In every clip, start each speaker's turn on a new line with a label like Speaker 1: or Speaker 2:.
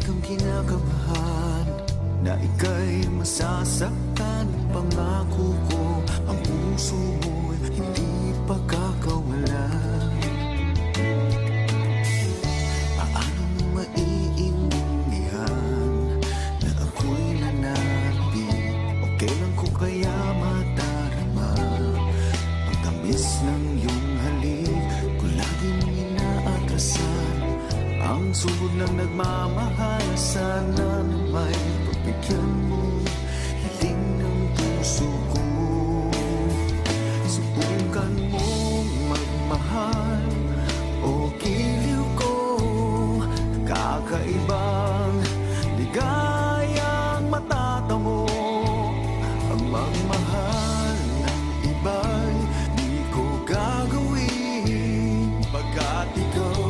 Speaker 1: kang kinakabahan na ika'y masasaktan. Pangako ko, ang puso mo'y hindi pagkakawalan. Paano mo maiintindihan na ako'y nananabik? O kailan ko kaya madarama ang tamis ng iyong halik? Kung laging inaatrasan ang sugod ng nagmamahal, sana na may pagbigyan mo hiling ng puso ko. Subukan mong magmahal o giliw ko, kakaibang ligayang matatamo. Ang magmahal ng iba'y di ko gagawin, pagkat ikaw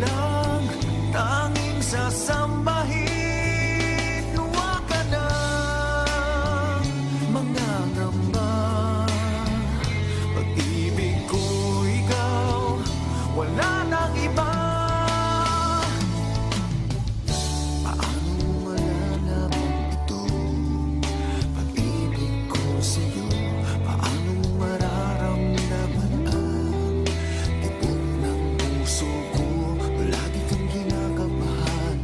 Speaker 1: lang tanging sasambahin. Huwag ka nang mangangamba, pag-ibig ko ikaw, wala nang iba. Paano mo malalaman ito? Pag-ibig ko sa'yo, paano mo mararamdaman ang tibok ng puso ko? Lagi kang kinakabahan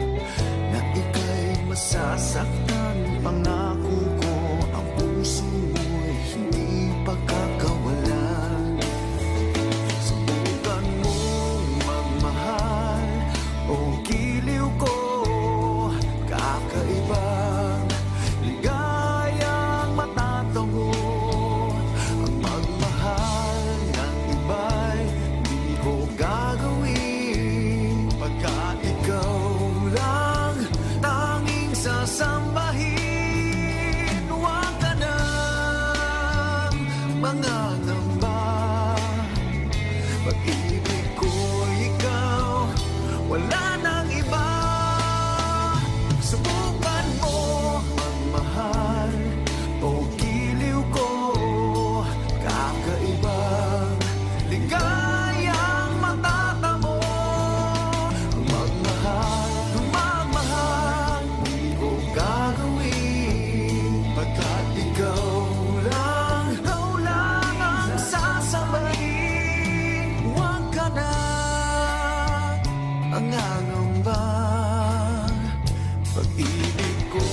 Speaker 1: na ika'y masasaktan. Pangako ko, ang puso mo'y hindi pagkakawalan. Subukan mong magmahal o giliw ko, kakaibang ligayang matatango. Ang magmahal ng iba'y di ko gagawin, pagkat ikaw lang tanging sasambahin. Huwag ka nang mangangamba, pag-ibig ko ikaw, wala nang iba. Subukan mo magmahal o giliw ko, kakaibang ligayang matatamo. Ang magmahal, di ko gagawin, pagkat ikaw lang ang sasabahin. Huwag ka na ang angamba, pag-ibig ko